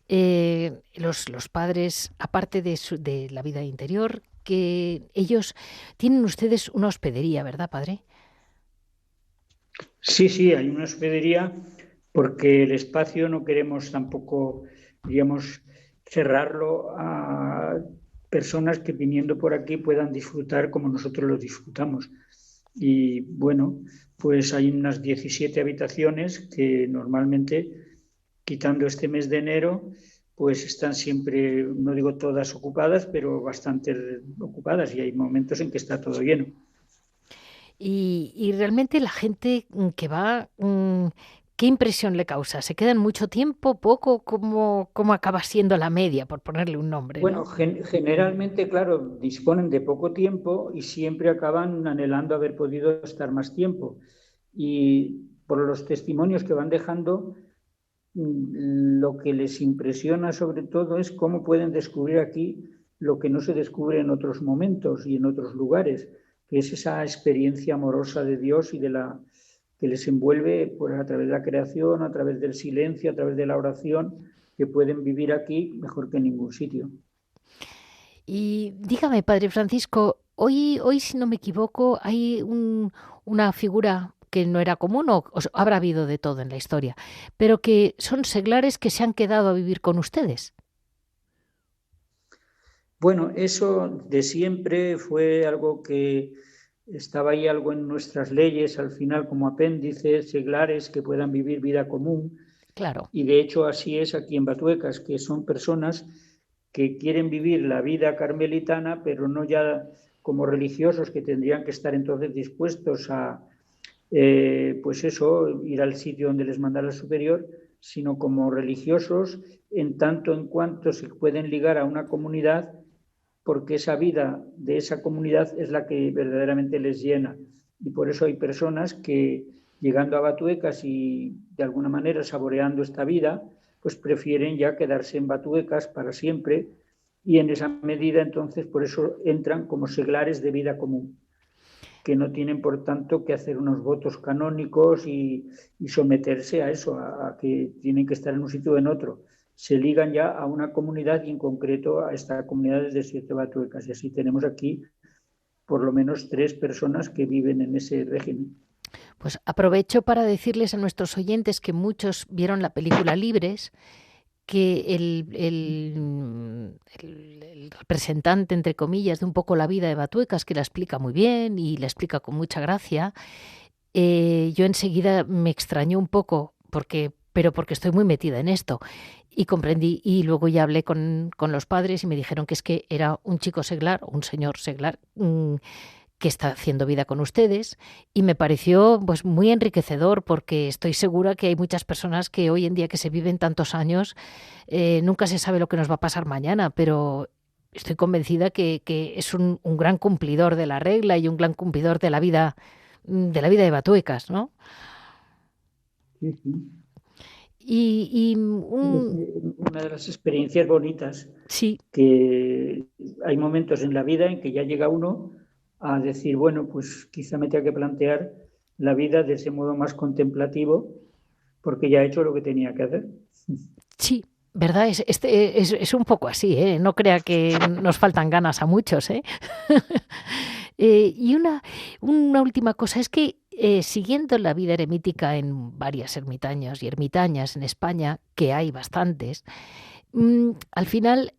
los padres, aparte de la vida interior, que ellos tienen ustedes una hospedería, ¿verdad, padre? Sí, sí, hay una hospedería porque el espacio no queremos tampoco, digamos, cerrarlo a personas que viniendo por aquí puedan disfrutar como nosotros lo disfrutamos. Y bueno, pues hay unas 17 habitaciones que normalmente, quitando este mes de enero, pues están siempre, no digo todas ocupadas, pero bastante ocupadas y hay momentos en que está todo lleno. Y realmente la gente que va, ¿qué impresión le causa? ¿Se quedan mucho tiempo, poco? ¿Cómo acaba siendo la media, por ponerle un nombre, Bueno, ¿no? generalmente, claro, disponen de poco tiempo y siempre acaban anhelando haber podido estar más tiempo. Y por los testimonios que van dejando, lo que les impresiona sobre todo es cómo pueden descubrir aquí lo que no se descubre en otros momentos y en otros lugares, que es esa experiencia amorosa de Dios y de la que les envuelve pues, a través de la creación, a través del silencio, a través de la oración, que pueden vivir aquí mejor que en ningún sitio. Y dígame, Padre Francisco, hoy, si no me equivoco, hay una figura que no era común, o habrá habido de todo en la historia, pero que son seglares que se han quedado a vivir con ustedes. Bueno, eso de siempre fue algo que estaba ahí algo en nuestras leyes, al final como apéndices, seglares que puedan vivir vida común. Claro. Y de hecho así es aquí en Batuecas, que son personas que quieren vivir la vida carmelitana, pero no ya como religiosos que tendrían que estar entonces dispuestos a, pues eso, ir al sitio donde les mandara el superior, sino como religiosos en tanto en cuanto se pueden ligar a una comunidad porque esa vida de esa comunidad es la que verdaderamente les llena. Y por eso hay personas que, llegando a Batuecas y de alguna manera saboreando esta vida, pues prefieren ya quedarse en Batuecas para siempre y en esa medida entonces por eso entran como seglares de vida común, que no tienen por tanto que hacer unos votos canónicos y someterse a eso, a que tienen que estar en un sitio o en otro. Se ligan ya a una comunidad y en concreto a esta comunidad del desierto de Batuecas. Y así tenemos aquí por lo menos 3 personas que viven en ese régimen. Pues aprovecho para decirles a nuestros oyentes que muchos vieron la película Libres, que el representante, entre comillas, de un poco la vida de Batuecas, que la explica muy bien y la explica con mucha gracia, yo enseguida me extrañó un poco, pero porque estoy muy metida en esto. Y comprendí, y luego ya hablé con los padres y me dijeron que es que era un chico seglar, un señor seglar, que está haciendo vida con ustedes, y me pareció pues muy enriquecedor, porque estoy segura que hay muchas personas que hoy en día, que se viven tantos años, nunca se sabe lo que nos va a pasar mañana, pero estoy convencida que es un gran cumplidor de la regla y un gran cumplidor de la vida de Batuecas, ¿no? Sí, sí. Y Es una de las experiencias bonitas sí, que hay momentos en la vida en que ya llega uno a decir, bueno, pues quizá me tenga que plantear la vida de ese modo más contemplativo porque ya he hecho lo que tenía que hacer. Sí, ¿verdad? Es un poco así, ¿eh? No crea que nos faltan ganas a muchos, ¿eh? Y una última cosa, es que siguiendo la vida eremítica en varias ermitaños y ermitañas en España, que hay bastantes, al final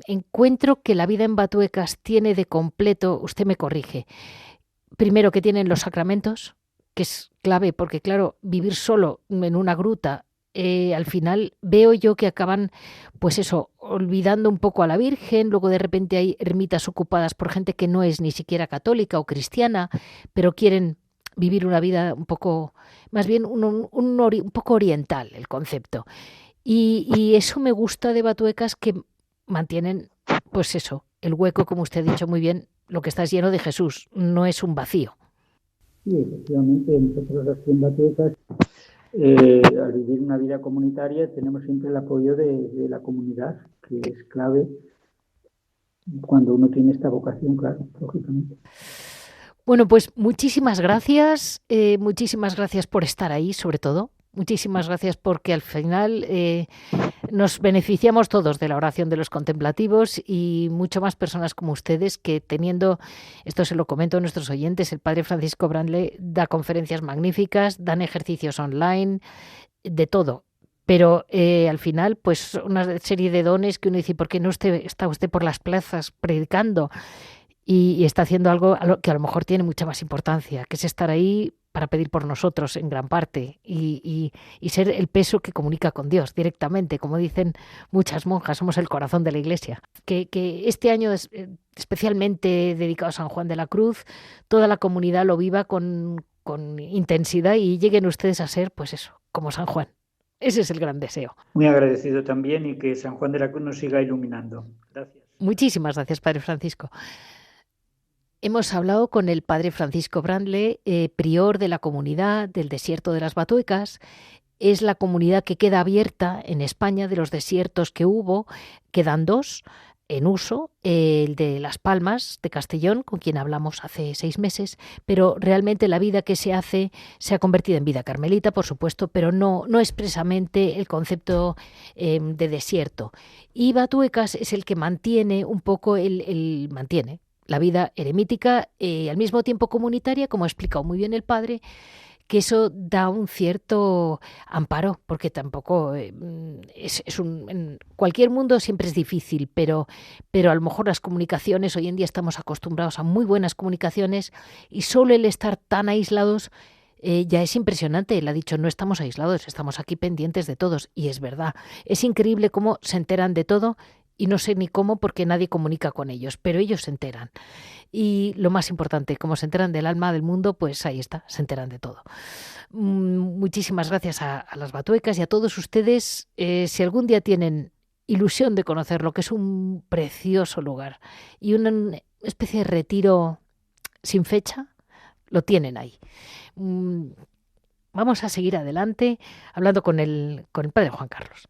encuentro que la vida en Batuecas tiene de completo, usted me corrige, primero que tienen los sacramentos, que es clave, porque claro, vivir solo en una gruta, al final veo yo que acaban, pues eso, olvidando un poco a la Virgen, luego de repente hay ermitas ocupadas por gente que no es ni siquiera católica o cristiana, pero quieren vivir una vida un poco, más bien un poco oriental el concepto. Y eso me gusta de Batuecas, que mantienen, pues eso, el hueco, como usted ha dicho muy bien, lo que está es lleno de Jesús, no es un vacío. Sí, efectivamente, nosotros aquí en Batuecas, al vivir una vida comunitaria, tenemos siempre el apoyo de la comunidad, que es clave cuando uno tiene esta vocación, claro, lógicamente. Bueno, pues muchísimas gracias por estar ahí, sobre todo. Muchísimas gracias porque al final nos beneficiamos todos de la oración de los contemplativos y mucho más personas como ustedes que teniendo, esto se lo comento a nuestros oyentes, el padre Francisco Brandle da conferencias magníficas, dan ejercicios online, de todo. Pero al final, pues una serie de dones que uno dice, ¿por qué no está usted por las plazas predicando? Y está haciendo algo que a lo mejor tiene mucha más importancia, que es estar ahí para pedir por nosotros en gran parte y ser el peso que comunica con Dios directamente. Como dicen muchas monjas, somos el corazón de la Iglesia. Que este año es especialmente dedicado a San Juan de la Cruz, toda la comunidad lo viva con intensidad y lleguen ustedes a ser, pues eso, como San Juan. Ese es el gran deseo. Muy agradecido también y que San Juan de la Cruz nos siga iluminando. Gracias. Muchísimas gracias, Padre Francisco. Hemos hablado con el padre Francisco Brandle, prior de la comunidad del desierto de las Batuecas. Es la comunidad que queda abierta en España de los desiertos que hubo. Quedan 2 en uso, el de Las Palmas de Castellón, con quien hablamos hace 6 meses, pero realmente la vida que se hace se ha convertido en vida carmelita, por supuesto, pero no expresamente el concepto de desierto. Y Batuecas es el que mantiene un poco mantiene la vida eremítica, al mismo tiempo comunitaria, como ha explicado muy bien el padre, que eso da un cierto amparo, porque tampoco en cualquier mundo siempre es difícil, pero a lo mejor las comunicaciones, hoy en día estamos acostumbrados a muy buenas comunicaciones y solo el estar tan aislados ya es impresionante. Él ha dicho, no estamos aislados, estamos aquí pendientes de todos, y es verdad. Es increíble cómo se enteran de todo. Y no sé ni cómo porque nadie comunica con ellos, pero ellos se enteran. Y lo más importante, como se enteran del alma del mundo, pues ahí está, se enteran de todo. Muchísimas gracias a las Batuecas y a todos ustedes. Si algún día tienen ilusión de conocerlo, que es un precioso lugar y una especie de retiro sin fecha, lo tienen ahí. Vamos a seguir adelante hablando con el padre Juan Carlos.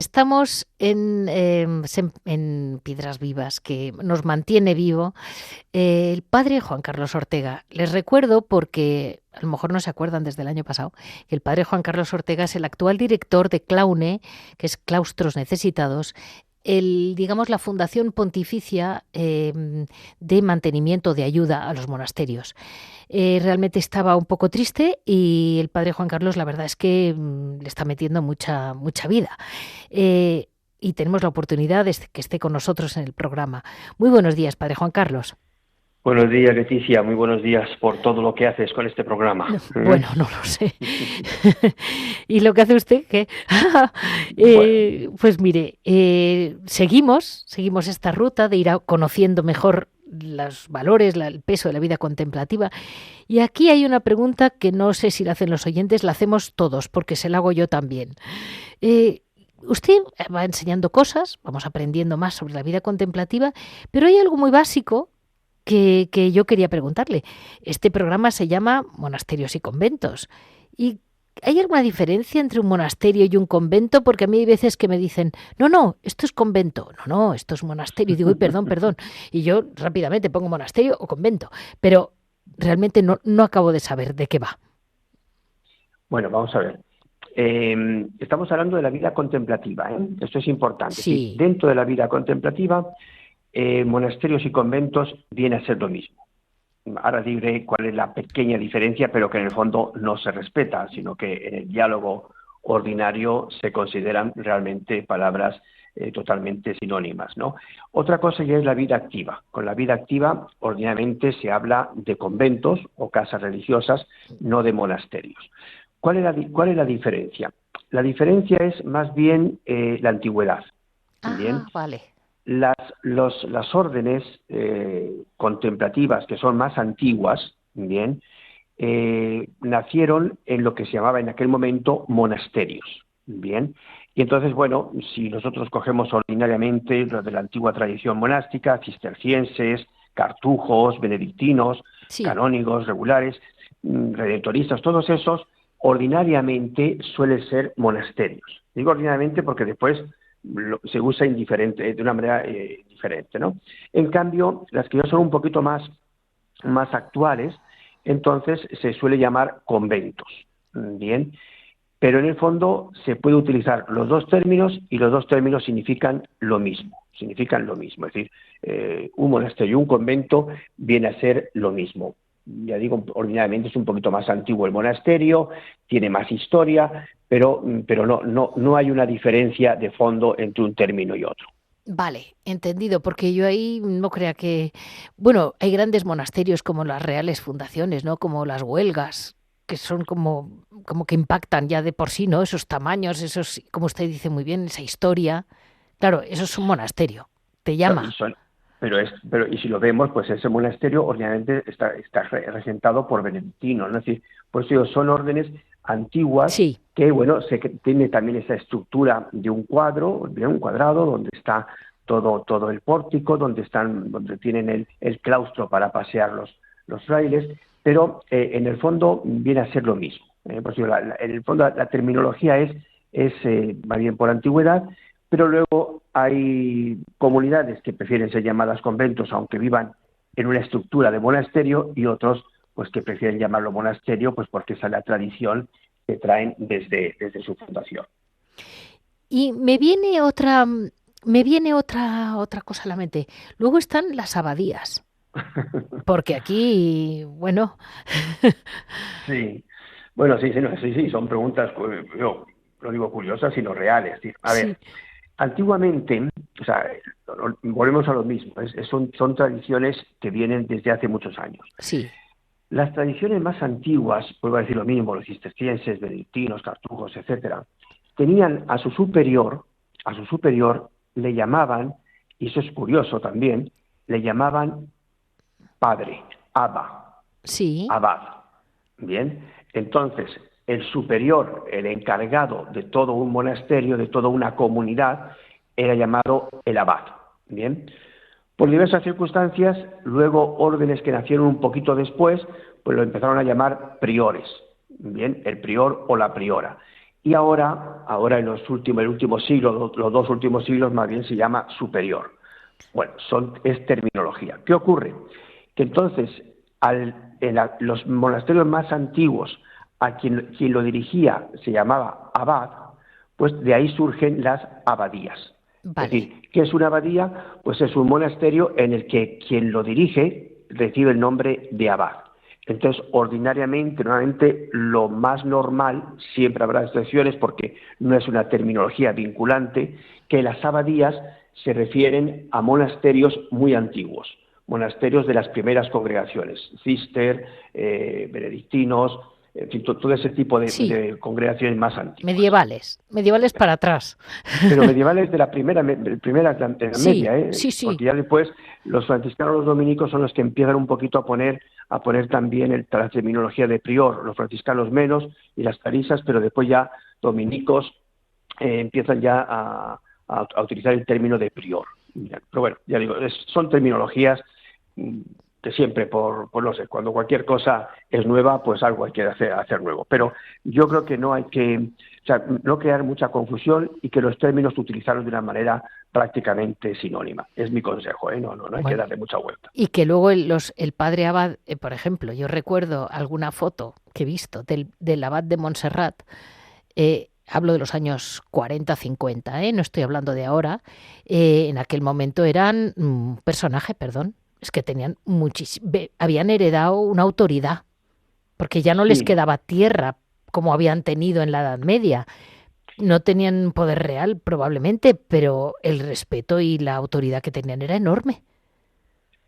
Estamos en Piedras Vivas, que nos mantiene vivo el padre Juan Carlos Ortega. Les recuerdo, porque a lo mejor no se acuerdan desde el año pasado, que el padre Juan Carlos Ortega es el actual director de Claune, que es Claustros Necesitados, la Fundación Pontificia de Mantenimiento de Ayuda a los Monasterios. Realmente estaba un poco triste y el padre Juan Carlos, la verdad es que le está metiendo mucha vida. Y tenemos la oportunidad de que esté con nosotros en el programa. Muy buenos días, padre Juan Carlos. Buenos días, Leticia. Muy buenos días por todo lo que haces con este programa. Bueno, no lo sé. ¿Y lo que hace usted? ¿Qué? Bueno. Pues mire, seguimos esta ruta de ir conociendo mejor los valores, el peso de la vida contemplativa. Y aquí hay una pregunta que no sé si la hacen los oyentes, la hacemos todos, porque se la hago yo también. Usted va enseñando cosas, vamos aprendiendo más sobre la vida contemplativa, pero hay algo muy básico que yo quería preguntarle. Este programa se llama Monasterios y Conventos. ¿Y hay alguna diferencia entre un monasterio y un convento? Porque a mí hay veces que me dicen, no, esto es convento, no, esto es monasterio. Y digo, perdón. Y yo rápidamente pongo monasterio o convento, pero realmente no acabo de saber de qué va. Bueno, vamos a ver. Estamos hablando de la vida contemplativa, ¿eh? Esto es importante. Sí. Dentro de la vida contemplativa, monasterios y conventos viene a ser lo mismo. Ahora diré cuál es la pequeña diferencia, pero que en el fondo no se respeta, sino que en el diálogo ordinario se consideran realmente palabras totalmente sinónimas, ¿no? Otra cosa ya es la vida activa. Con la vida activa, ordinariamente se habla de conventos o casas religiosas, no de monasterios. ¿Cuál es la diferencia? La diferencia es más bien la antigüedad. ¿Bien? Vale. Las órdenes contemplativas que son más antiguas, bien, nacieron en lo que se llamaba en aquel momento monasterios, bien. Y entonces, bueno, si nosotros cogemos ordinariamente lo de la antigua tradición monástica, cistercienses, cartujos, benedictinos, sí, canónigos, regulares, redentoristas, todos esos, ordinariamente suelen ser monasterios. Digo ordinariamente porque después se usa de una manera diferente, ¿no? En cambio, las que ya son un poquito más actuales, entonces se suele llamar conventos, ¿bien? Pero en el fondo se puede utilizar los dos términos y los dos términos significan lo mismo. Es decir, un monasterio y un convento viene a ser lo mismo. Ya digo, ordinariamente es un poquito más antiguo el monasterio, tiene más historia, pero no hay una diferencia de fondo entre un término y otro. Vale, entendido, porque yo ahí no crea que... Bueno, hay grandes monasterios como las reales fundaciones, ¿no? Como las huelgas, que son como que impactan ya de por sí, ¿no? Esos tamaños, esos, como usted dice muy bien, esa historia. Claro, eso es un monasterio, te llama. Pero y si lo vemos, pues ese monasterio ordinariamente está regentado por benedictinos, ¿no? Es decir, por eso son órdenes antiguas, sí, que bueno, tiene también esa estructura de un cuadrado donde está todo el pórtico, donde tienen el claustro para pasear los frailes, pero en el fondo viene a ser lo mismo. Por eso en el fondo la terminología va bien por antigüedad, pero luego hay comunidades que prefieren ser llamadas conventos aunque vivan en una estructura de monasterio, y otros pues que prefieren llamarlo monasterio pues porque esa es la tradición que traen desde su fundación. Y me viene otra cosa a la mente. Luego están las abadías. Porque aquí, bueno... Sí. Bueno, sí, son preguntas, yo no digo curiosas, sino reales. A ver, antiguamente, o sea, volvemos a lo mismo, son tradiciones que vienen desde hace muchos años. Sí. Las tradiciones más antiguas, vuelvo a decir lo mismo, los cistercienses, benedictinos, cartujos, etcétera, tenían a su superior le llamaban, y eso es curioso también, le llamaban padre, abba, sí, abad. Bien, entonces el superior, el encargado de todo un monasterio, de toda una comunidad, era llamado el abad. Bien, por diversas circunstancias, luego órdenes que nacieron un poquito después, pues lo empezaron a llamar priores. Bien, el prior o la priora. Y ahora en el último siglo, los dos últimos siglos, más bien se llama superior. Bueno, es terminología. ¿Qué ocurre? Que entonces, los monasterios más antiguos, a quien lo dirigía se llamaba abad, pues de ahí surgen las abadías. Vale. Es decir, ¿qué es una abadía? Pues es un monasterio en el que quien lo dirige recibe el nombre de abad. Entonces, normalmente, lo más normal, siempre habrá excepciones porque no es una terminología vinculante, que las abadías se refieren a monasterios muy antiguos, monasterios de las primeras congregaciones, cister, benedictinos, en fin, todo ese tipo de congregaciones más antiguas. Medievales para atrás. Pero medievales de la primera media, Sí. Porque ya después los franciscanos, los dominicos son los que empiezan un poquito a poner también la terminología de prior, los franciscanos menos y las clarisas, pero después ya dominicos empiezan ya a utilizar el término de prior. Pero bueno, ya digo, son terminologías que siempre, no sé, cuando cualquier cosa es nueva, pues algo hay que hacer nuevo. Pero yo creo que no hay que, no crear mucha confusión y que los términos utilizarlos de una manera prácticamente sinónima. Es mi consejo, no hay que darle mucha vuelta. Y que luego el padre abad, por ejemplo, yo recuerdo alguna foto que he visto del abad de Montserrat, hablo de los años 40, 50, no estoy hablando de ahora, en aquel momento eran es que tenían habían heredado una autoridad, porque ya no les quedaba tierra como habían tenido en la Edad Media. No tenían poder real probablemente, pero el respeto y la autoridad que tenían era enorme.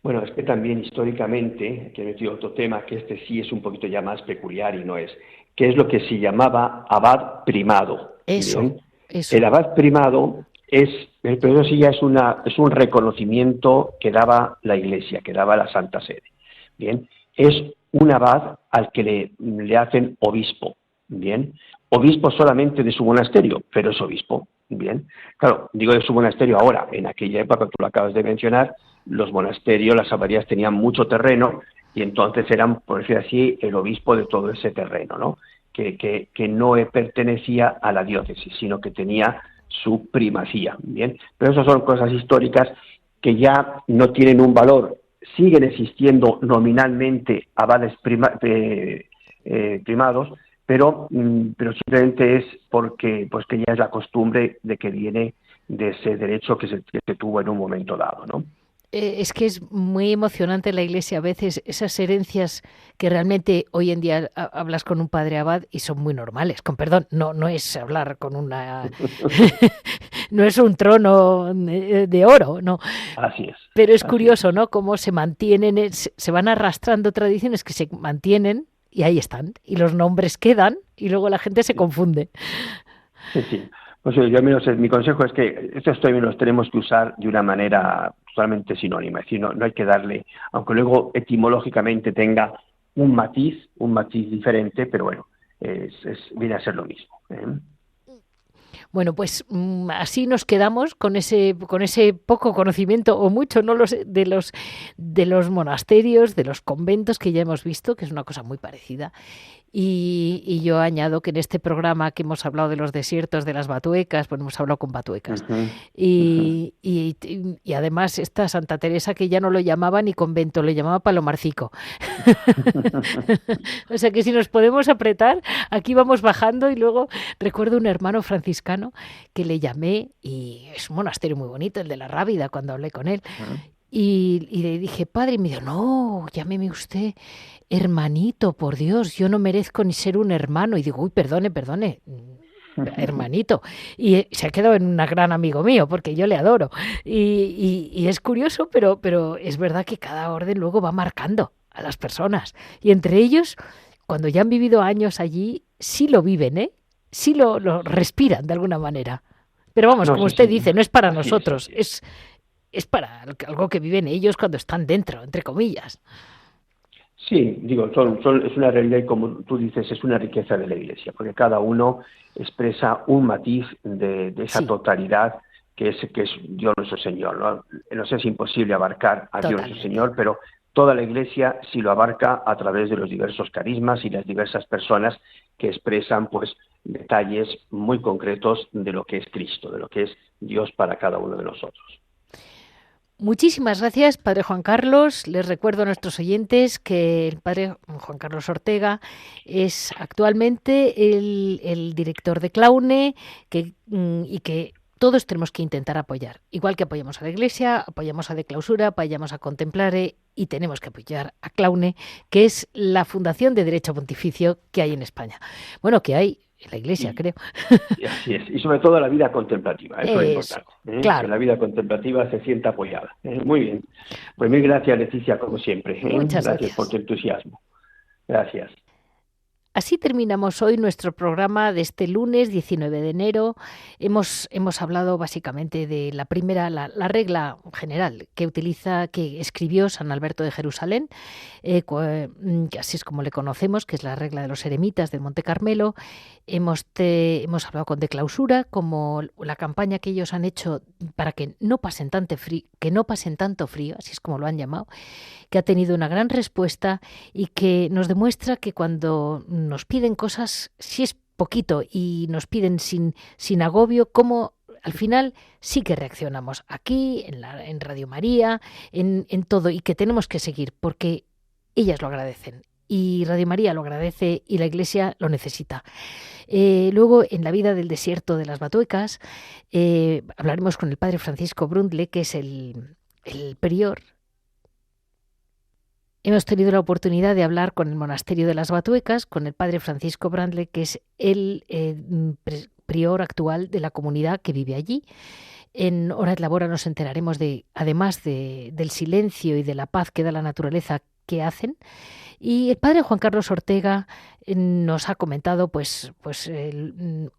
Bueno, es que también históricamente, que he metido otro tema, que este sí es un poquito ya más peculiar y no es, que es lo que se llamaba abad primado. Eso. El abad primado pero sí ya es un reconocimiento que daba la Iglesia, que daba la Santa Sede. Bien, es un abad al que le hacen obispo. Bien, obispo solamente de su monasterio, pero es obispo. Bien, claro, digo de su monasterio ahora, en aquella época, tú lo acabas de mencionar, los monasterios, las abadías tenían mucho terreno y entonces eran, por decir así, el obispo de todo ese terreno, ¿no? Que no pertenecía a la diócesis, sino que tenía su primacía, ¿bien? Pero esas son cosas históricas que ya no tienen un valor. Siguen existiendo nominalmente abades primados, pero simplemente es porque pues que ya es la costumbre de que viene de ese derecho que se tuvo en un momento dado, ¿no? Es que es muy emocionante la Iglesia a veces, esas herencias que realmente hoy en día hablas con un padre abad y son muy normales, con perdón, no es hablar con una... no es un trono de oro, no. Así es. Pero es curioso, ¿no? Cómo se mantienen, se van arrastrando tradiciones que se mantienen y ahí están, y los nombres quedan y luego la gente se confunde. Sí. Pues yo al menos mi consejo es que estos términos tenemos que usar de una manera totalmente sinónima, es decir, no hay que darle, aunque luego etimológicamente tenga un matiz diferente, pero bueno, viene a ser lo mismo. Bueno, pues así nos quedamos con ese poco conocimiento o mucho, no lo sé, de los monasterios, de los conventos que ya hemos visto, que es una cosa muy parecida. Y yo añado que en este programa que hemos hablado de los desiertos, de las batuecas, pues hemos hablado con batuecas. Y además esta Santa Teresa, que ya no lo llamaba ni convento, lo llamaba Palomarcico. O sea que si nos podemos apretar, aquí vamos bajando. Y luego recuerdo un hermano franciscano que le llamé, y es un monasterio muy bonito, el de la Rábida, cuando hablé con él. Y le dije, padre, y me dijo, no, llámeme usted hermanito, por Dios, yo no merezco ni ser un hermano. Y digo, uy, perdone, hermanito. Y se ha quedado en un gran amigo mío, porque yo le adoro. Y es curioso, pero es verdad que cada orden luego va marcando a las personas. Y entre ellos, cuando ya han vivido años allí, sí lo viven, sí lo respiran de alguna manera. Pero vamos, como usted dice, no es para nosotros, es para algo que viven ellos cuando están dentro, entre comillas. Sí, digo, es una realidad y, como tú dices, es una riqueza de la Iglesia, porque cada uno expresa un matiz de esa totalidad que es Dios nuestro Señor, ¿no? Nos es imposible abarcar a Dios nuestro Señor, pero toda la Iglesia sí lo abarca a través de los diversos carismas y las diversas personas que expresan pues detalles muy concretos de lo que es Cristo, de lo que es Dios para cada uno de nosotros. Muchísimas gracias, Padre Juan Carlos. Les recuerdo a nuestros oyentes que el Padre Juan Carlos Ortega es actualmente el director de Claune y que todos tenemos que intentar apoyar. Igual que apoyamos a la Iglesia, apoyamos a De Clausura, apoyamos a Contemplare y tenemos que apoyar a Claune, que es la fundación de Derecho Pontificio que hay en España. Bueno, que hay en la Iglesia, creo. Así es. Y sobre todo la vida contemplativa, eso es importante. Claro. Que la vida contemplativa se sienta apoyada. Muy bien. Pues mil gracias, Leticia, como siempre. Muchas gracias por tu entusiasmo. Gracias. Así terminamos hoy nuestro programa de este lunes 19 de enero. Hemos hablado básicamente de la primera, la regla general que escribió San Alberto de Jerusalén, así es como le conocemos, que es la regla de los eremitas del Monte Carmelo. Hemos hablado de clausura, como la campaña que ellos han hecho para que no pasen tanto frío, así es como lo han llamado, que ha tenido una gran respuesta y que nos demuestra que cuando nos piden cosas, si es poquito y nos piden sin agobio, como al final sí que reaccionamos aquí, en Radio María, en todo, y que tenemos que seguir porque ellas lo agradecen. Y Radio María lo agradece y la Iglesia lo necesita. Luego, en la vida del desierto de las Batuecas, hablaremos con el padre Francisco Brundle, que es el prior. Hemos tenido la oportunidad de hablar con el monasterio de las Batuecas, con el padre Francisco Brundle, que es el prior actual de la comunidad que vive allí. En Hora et Labora nos enteraremos además del silencio y de la paz que da la naturaleza, que hacen. Y el padre Juan Carlos Ortega nos ha comentado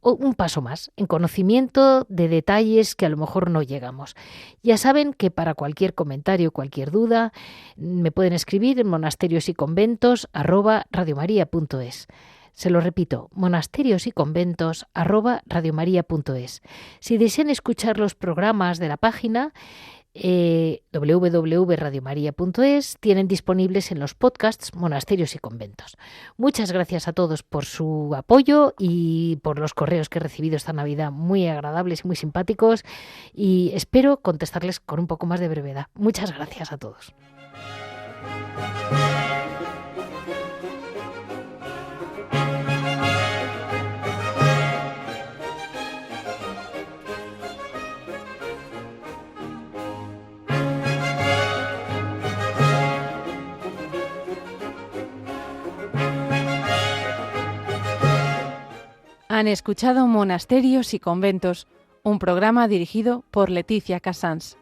un paso más en conocimiento de detalles que a lo mejor no llegamos. Ya saben que para cualquier comentario, cualquier duda, me pueden escribir en monasteriosyconventos@radiomaria.es. Se lo repito, monasteriosyconventos@radiomaria.es. Si desean escuchar los programas de la página, www.radiomaria.es, tienen disponibles en los podcasts Monasterios y Conventos. Muchas gracias a todos por su apoyo y por los correos que he recibido esta Navidad, muy agradables y muy simpáticos, y espero contestarles con un poco más de brevedad. Muchas gracias a todos. Han escuchado Monasterios y Conventos, un programa dirigido por Leticia Casans.